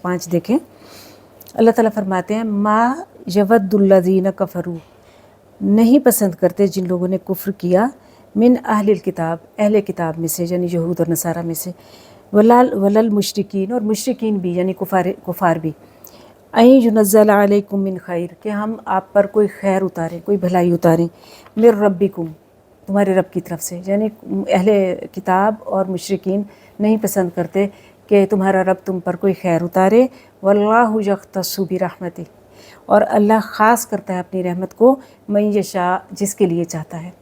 5 देखें, अल्लाह ताला फरमाते हैं मा यवद्दुल्लज़ीन कफ़रू, नहीं पसंद करते जिन लोगों ने कुफ्र किया, मिन अहलिल किताब, अहले किताब में से यानी यहूद और नसारा में से, वलल मुशरिकीन, और मुशरिकीन भी यानी कुफ़ार भी, अन युनज़्ज़ल अलैकुम मिन खैर, कि हम आप पर कोई खैर उतारें, कोई भलाई उतारें, मिर रब्बिकुम, तुम्हारे रब की तरफ से। यानी अहले किताब और मुशरिकीन नहीं पसंद करते कि तुम्हारा रब तुम पर कोई खैर उतारे। वल्लाहु यख्तस्सु बिरहमति, और अल्लाह ख़ास करता है अपनी रहमत को मन यशा, जिसके लिए चाहता है।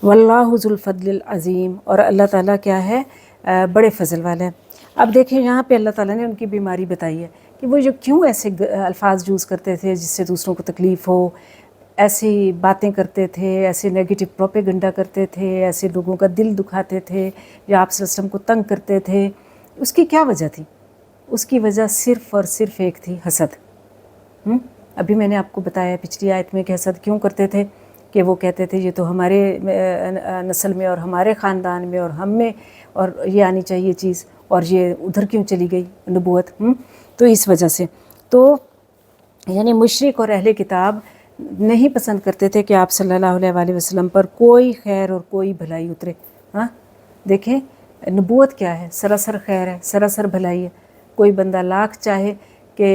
वल्लाहु ज़ुल फ़ज़्लिल अज़ीम, और अल्लाह ताला क्या है, बड़े फ़ज़ल वाला है। अब देखिए यहाँ पे अल्लाह ताला ने उनकी बीमारी बताई है कि वो जो क्यों ऐसे अल्फाज यूज़ करते थे जिससे दूसरों को तकलीफ़ हो, ऐसी बातें करते थे, ऐसे नेगेटिव प्रोपेगेंडा करते थे, ऐसे लोगों का दिल दुखाते थे या आप सिस्टम को तंग करते थे। उसकी क्या वजह थी? उसकी वजह सिर्फ़ और सिर्फ एक थी, हसद। अभी मैंने आपको बताया पिछली आयत में कि हसद क्यों करते थे, कि वो कहते थे ये तो हमारे नस्ल में और हमारे ख़ानदान में और हम में, और ये आनी चाहिए चीज़, और ये उधर क्यों चली गई नबूवत। तो इस वजह से तो यानी मुशरिक और अहले किताब नहीं पसंद करते थे कि आप सल्लल्लाहु अलैहि वसल्लम पर कोई खैर और कोई भलाई उतरे। देखें नबूवत क्या है, सरासर खैर है, सरासर भलाई है। कोई बंदा लाख चाहे कि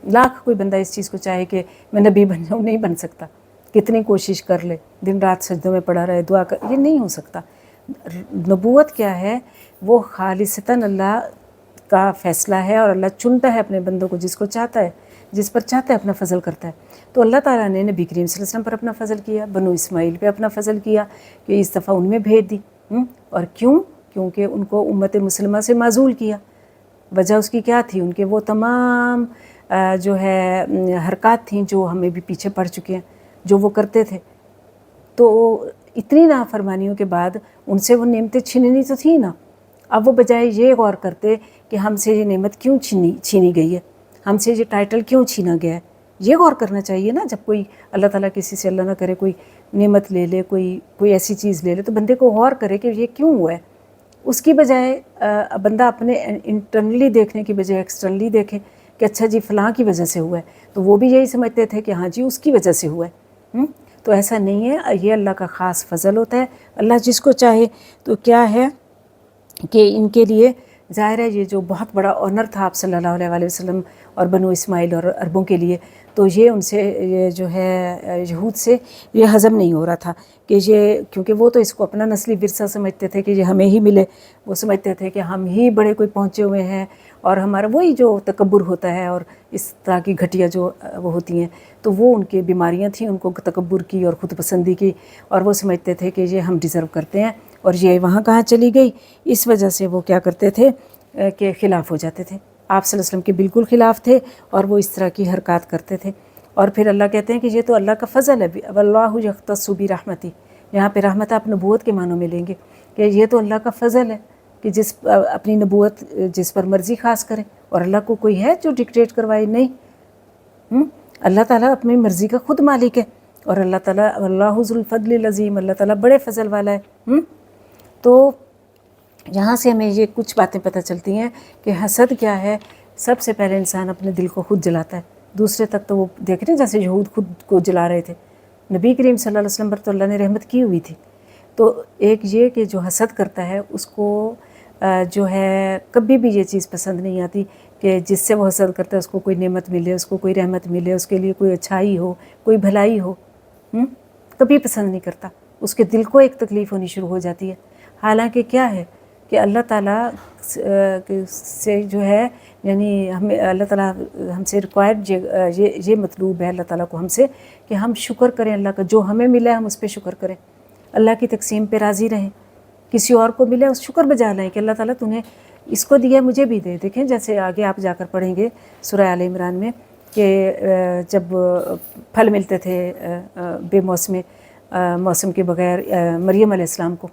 लाख कोई बंदा इस चीज़ को चाहे कि मैं नबी बन जाऊँ, नहीं बन सकता। कितनी कोशिश कर ले, दिन रात सजदों में पड़ा रहे, दुआ कर, ये नहीं हो सकता। नबूवत क्या है, वो खालिसतन अल्लाह का फ़ैसला है, और अल्लाह चुनता है अपने बंदों को, जिसको चाहता है, जिस पर चाहता है अपना फ़ज़ल करता है। तो अल्लाह ताला ने नबी करीम सल्लल्लाहु अलैहि वसल्लम पर अपना फ़ज़ल किया, बनु इस्माइल पे अपना फ़ज़ल किया कि इस दफ़ा उनमें भेज दी। और क्यों? क्योंकि उनको उम्मत मुसलमा से माज़ूल किया। वजह उसकी क्या थी? उनके वो तमाम जो है हरकत थी जो हमें भी पीछे पड़ चुके हैं, जो वो करते थे। तो इतनी नाफरमानियों के बाद उनसे वो नेमतें छीननी तो थी ना। अब वो बजाय ये गौर करते कि हमसे ये नेमत क्यों छीनी गई है, हमसे ये टाइटल क्यों छीना गया है, ये गौर करना चाहिए ना। जब कोई अल्लाह ताला किसी से, अल्लाह ना करे, कोई नेमत ले ले, कोई ऐसी चीज़ ले ले, तो बंदे को गौर करे कि ये क्यों हुआ है। उसकी बजाय बंदा अपने इंटरनली देखने की बजाय एक्सटर्नली देखे कि अच्छा जी फ़लाँ की वजह से हुआ है, तो वो भी यही समझते थे कि हाँ जी उसकी वजह से हुआ है। तो ऐसा नहीं है, ये अल्लाह का ख़ास फ़ज़ल होता है। अल्लाह जिसको चाहे, तो क्या है कि इनके लिए ज़ाहिर है ये जो बहुत बड़ा ऑनर था आप सल्लल्लाहु अलैहि वसल्लम और बनु इस्माइल और अरबों के लिए, तो ये उनसे ये जो है यहूद से ये हज़म नहीं हो रहा था कि ये, क्योंकि वो तो इसको अपना नस्ली विरसा समझते थे कि ये हमें ही मिले। वो समझते थे कि हम ही बड़े कोई पहुँचे हुए हैं, और हमारा वही जो तकब्बुर होता है और इस तरह की घटिया जो वो होती हैं, तो वो उनकी बीमारियाँ थीं, उनको तकब्बुर की और ख़ुद पसंदी की, और वो समझते थे कि ये हम डिज़र्व करते हैं और ये वहाँ कहाँ चली गई। इस वजह से वो क्या करते थे कि ख़िलाफ़ हो जाते थे, आप सल्लल्लाहु अलैहि वसल्लम के बिल्कुल ख़िलाफ़ थे, और वो इस तरह की हरकत करते थे। और फिर अल्लाह कहते हैं कि ये तो अल्लाह का फ़ज़ल है, वल्लाहु यख्तस्सु बिरहमति। यहाँ पे रहमत आप नबूवत के मानों में लेंगे कि ये तो अल्लाह का फ़ज़ल है कि जिस अपनी नबूवत जिस पर मर्ज़ी ख़ास करे, और अल्लाह को कोई है जो डिक्टेट करवाए? नहीं। अल्लाह ताला अपनी मर्ज़ी का ख़ुद मालिक है, और अल्लाह ताला वल्लाहु ज़ुल फ़ज़्लिल अज़ीम, अल्लाह ताला बड़े फ़ज़ल वाला है। तो यहाँ से हमें ये कुछ बातें पता चलती हैं कि हसद क्या है। सबसे पहले इंसान अपने दिल को खुद जलाता है, दूसरे तक तो वो देख रहे हैं जैसे यहूद खुद को जला रहे थे। नबी करीम सल्लल्लाहु अलैहि वसल्लम पर तो अल्लाह ने रहमत की हुई थी। तो एक ये कि जो हसद करता है उसको जो है कभी भी ये चीज़ पसंद नहीं आती कि जिससे वो हसद करता है उसको कोई नेमत मिले, उसको कोई रहमत मिले, उसके लिए कोई अच्छाई हो, कोई भलाई हो। कभी पसंद नहीं करता। उसके दिल को एक तकलीफ़ होनी शुरू हो जाती है। हालांकि क्या है कि अल्लाह ताला से जो है, यानी हमें अल्लाह ताला हमसे रिक्वायर्ड ये मतलूब है अल्लाह ताला को हमसे कि हम शुक्र करें अल्लाह का, जो हमें मिला है हम उस पर शुक्र करें, अल्लाह की तकसीम पे राज़ी रहें। किसी और को मिले उस शुक्र बजा लें कि अल्लाह ताला तूने इसको दिया मुझे भी दे। देखें जैसे आगे आप जाकर पढ़ेंगे सूरह आल इमरान में कि जब फल मिलते थे बेमौसम मौसम के बग़ैर मरियम अलैहिस्सलाम को,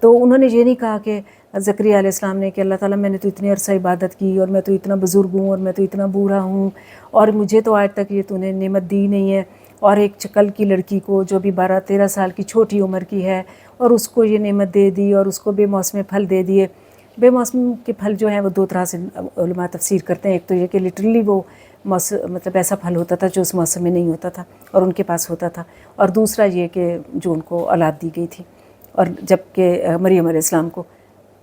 तो उन्होंने ये नहीं कहा कि ज़करिया अलैहिस्सलाम ने कि अल्लाह ताला मैंने तो इतनी अरसा इबादत की, और मैं तो इतना बुज़ुर्ग हूँ, और मैं तो इतना बूढ़ा हूँ, और मुझे तो आज तक ये तूने नेमत दी नहीं है, और एक चकल की लड़की को जो भी 12-13 साल की छोटी उम्र की है, और उसको ये नेमत दे दी और उसको बेमौसम फल दे दिए। بے موسم کے پھل جو ہیں وہ دو طرح سے علماء تفسیر کرتے ہیں. ایک تو یہ کہ لٹرلی وہ مطلب ایسا پھل ہوتا تھا جو اس موسم میں نہیں ہوتا تھا اور ان کے پاس ہوتا تھا, اور دوسرا یہ کہ جو ان کو اولاد دی گئی تھی, اور جب کہ مریم علیہ السلام کو,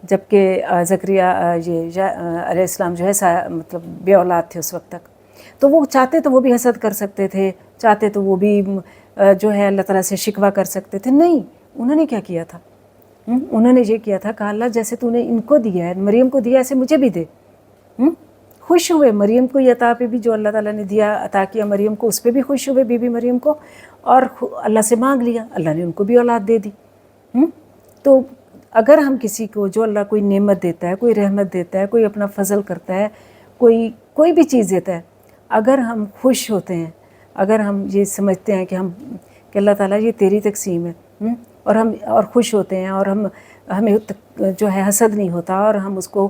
جب کہ زکریا یہ علیہ السلام جو ہے مطلب بے اولاد تھے اس وقت تک. تو وہ چاہتے تو وہ بھی حسد کر سکتے تھے, چاہتے تو وہ بھی جو ہے اللہ تعالیٰ سے شکوہ کر سکتے تھے. نہیں, انہوں نے کیا کیا تھا, انہوں نے یہ کیا تھا کہ اللہ جیسے تو نے ان کو دیا ہے, مریم کو دیا, ایسے مجھے بھی دے. خوش ہوئے مریم کو یہ عطا پہ بھی جو اللہ تعالیٰ نے دیا, عطا کیا مریم کو, اس پہ بھی خوش ہوئے بی بی مریم کو, اور اللہ سے مانگ لیا, اللہ نے ان کو بھی اولاد دے دی. تو اگر ہم کسی کو جو اللہ کوئی نعمت دیتا ہے, کوئی رحمت دیتا ہے, کوئی اپنا فضل کرتا ہے, کوئی بھی چیز دیتا ہے, اگر ہم خوش ہوتے ہیں, اگر ہم یہ سمجھتے ہیں کہ اللہ تعالیٰ یہ تیری تقسیم ہے, اور خوش ہوتے ہیں, اور ہمیں جو ہے حسد نہیں ہوتا, اور ہم اس کو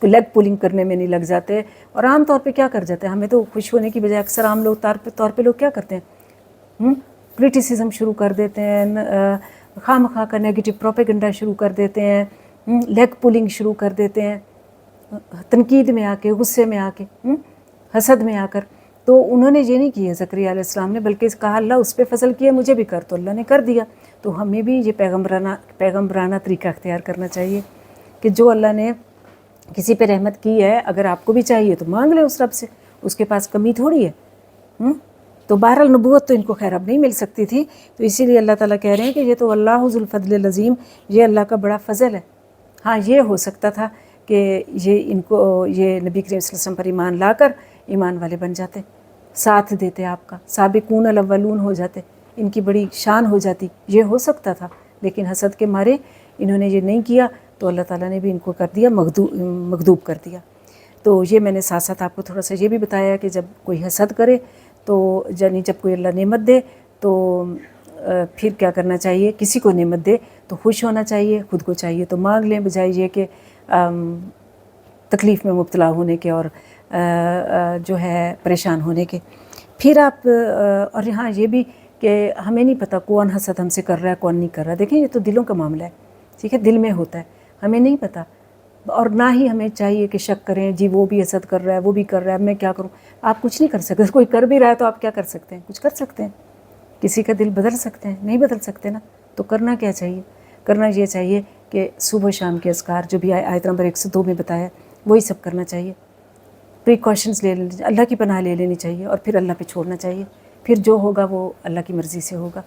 لیگ پولنگ کرنے میں نہیں لگ جاتے. اور عام طور پہ کیا کر جاتے ہیں, ہمیں تو خوش ہونے کی بجائے اکثر عام طور پہ لوگ کیا کرتے ہیں, کرٹیسزم شروع کر دیتے ہیں, خواہ مخواہ کا نیگیٹو پروپیگنڈا شروع کر دیتے ہیں, لیگ پولنگ شروع کر دیتے ہیں, تنقید میں آ کے, غصے میں آ کے, حسد میں آ کر. تو انہوں نے یہ نہیں کیا زکریا علیہ السلام نے, بلکہ کہا اللہ اس پہ فضل کیا, مجھے بھی کر, تو اللہ نے کر دیا. تو ہمیں بھی یہ پیغمبرانہ طریقہ اختیار کرنا چاہیے کہ جو اللہ نے کسی پہ رحمت کی ہے, اگر آپ کو بھی چاہیے تو مانگ لیں اس رب سے, اس کے پاس کمی تھوڑی ہے. تو بہرحال نبوت تو ان کو خیر اب نہیں مل سکتی تھی, تو اسی لیے اللہ تعالیٰ کہہ رہے ہیں کہ یہ تو اللہ ذو الفضل العظیم, یہ اللہ کا بڑا فضل ہے. ہاں یہ ہو سکتا تھا کہ یہ ان کو یہ نبی کریم صلی اللہ علیہ وسلم پر ایمان لا کر ایمان والے بن جاتے, ساتھ دیتے آپ کا, سابقون الاولون ہو جاتے, ان کی بڑی شان ہو جاتی, یہ ہو سکتا تھا. لیکن حسد کے مارے انہوں نے یہ نہیں کیا, تو اللہ تعالیٰ نے بھی ان کو کر دیا مغضوب کر دیا. تو یہ میں نے ساتھ ساتھ آپ کو تھوڑا سا یہ بھی بتایا کہ جب کوئی حسد کرے تو یعنی جب کوئی اللہ نعمت دے تو پھر کیا کرنا چاہیے, کسی کو نعمت دے تو خوش ہونا چاہیے, خود کو چاہیے تو مانگ لیں, بجائے یہ کہ تکلیف میں مبتلا ہونے کے اور جو ہے پریشان ہونے کے. پھر آپ اور یہاں یہ بھی کہ ہمیں نہیں پتہ کون حسد ہم سے کر رہا ہے کون نہیں کر رہا. دیکھیں یہ تو دلوں کا معاملہ ہے, ٹھیک ہے, دل میں ہوتا ہے, ہمیں نہیں پتہ, اور نہ ہی ہمیں چاہیے کہ شک کریں جی وہ بھی حسد کر رہا ہے, وہ بھی کر رہا ہے, میں کیا کروں. آپ کچھ نہیں کر سکتے, کوئی کر بھی رہا ہے تو آپ کیا کر سکتے ہیں, کچھ کر سکتے ہیں, کسی کا دل بدل سکتے ہیں, نہیں بدل سکتے نا. تو کرنا کیا چاہیے, کرنا یہ چاہیے کہ صبح شام کے اذکار جو بھی آیت نمبر 102 میں بتایا وہی سب کرنا چاہیے, پریکاشنز لے لینی, اللہ کی پناہ لے لینی چاہیے, اور پھر اللہ پہ چھوڑنا چاہیے, پھر جو ہوگا وہ اللہ کی مرضی سے ہوگا.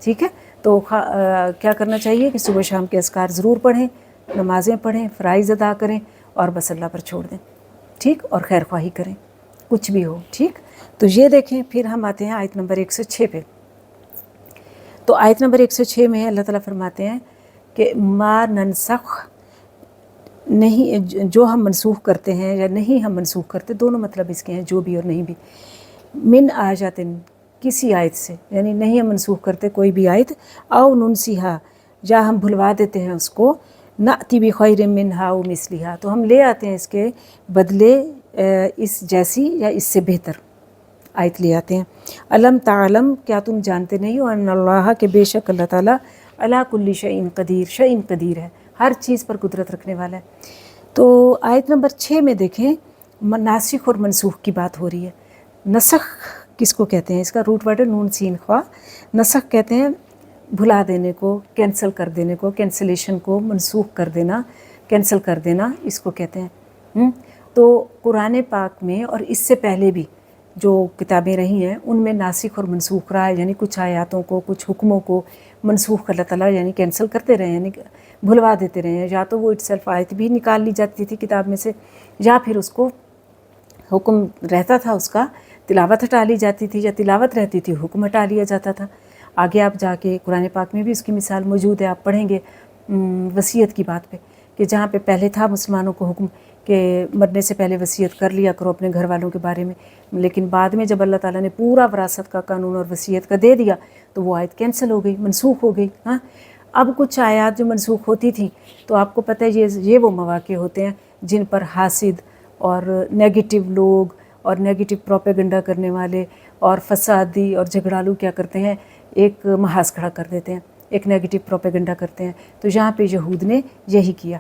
ٹھیک ہے, تو کیا کرنا چاہیے کہ صبح شام کے اذکار ضرور پڑھیں, نمازیں پڑھیں, فرائض ادا کریں, اور بس اللہ پر چھوڑ دیں, ٹھیک, اور خیر خواہی کریں کچھ بھی ہو. ٹھیک, تو یہ دیکھیں پھر ہم آتے ہیں آیت نمبر 106 پہ. تو آیت نمبر 106 میں اللہ تعالیٰ فرماتے ہیں کہ ما ننسخ, نہیں جو ہم منسوخ کرتے ہیں یا نہیں ہم منسوخ کرتے, دونوں مطلب اس کے ہیں, جو بھی اور نہیں بھی, من آیاتن کسی آیت سے, یعنی نہیں ہم منسوخ کرتے کوئی بھی آیت, او ننسیہا یا ہم بھلوا دیتے ہیں اس کو, نأتی بخیر منہا او مثلہا, تو ہم لے آتے ہیں اس کے بدلے اس جیسی یا اس سے بہتر آیت لے آتے ہیں. علم تعلم, کیا تم جانتے نہیں ہو, ان اللہ کہ بے شک اللہ تعالیٰ علی کل شیء قدیر, شیء قدیر ہے, ہر چیز پر قدرت رکھنے والا ہے. تو آیت نمبر 6 میں دیکھیں ناسخ اور منسوخ کی بات ہو رہی ہے. نسخ کس کو کہتے ہیں, اس کا روٹ ورڈ ہے نون سین خوا. نسخ کہتے ہیں بھلا دینے کو, کینسل کر دینے کو, کینسلیشن کو منسوخ کر دینا, کینسل کر دینا, اس کو کہتے ہیں. تو قرآن پاک میں اور اس سے پہلے بھی جو کتابیں رہی ہیں ان میں ناسخ اور منسوخ رہا ہے, یعنی کچھ آیاتوں کو, کچھ حکموں کو منسوخ اللہ تعالیٰ یعنی کینسل کرتے رہے ہیں, یعنی بھلوا دیتے رہے ہیں. یا تو وہ اٹسیلف آیت بھی نکال لی جاتی تھی کتاب میں سے, یا پھر اس کو حکم رہتا تھا اس کا, تلاوت ہٹا لی جاتی تھی, یا تلاوت رہتی تھی حکم ہٹا لیا جاتا تھا. آگے آپ جا کے قرآن پاک میں بھی اس کی مثال موجود ہے, آپ پڑھیں گے وصیت کی بات پہ, کہ جہاں پہ پہلے تھا مسلمانوں کو حکم کہ مرنے سے پہلے وصیت کر لیا کرو اپنے گھر والوں کے بارے میں, لیکن بعد میں جب اللہ تعالیٰ نے پورا وراثت کا قانون اور وصیت کا دے دیا تو وہ آیت کینسل ہو گئی, منسوخ ہو گئی. ہاں, اب کچھ آیات جو منسوخ ہوتی تھیں تو آپ کو پتہ ہے یہ وہ مواقع ہوتے ہیں جن پر حاسد اور نیگیٹو لوگ اور نیگیٹو پروپیگنڈا کرنے والے اور فسادی اور جھگڑالو کیا کرتے ہیں, ایک محاذ کھڑا کر دیتے ہیں, ایک نیگیٹو پروپیگنڈا کرتے ہیں. تو یہاں پہ یہود نے یہی کیا.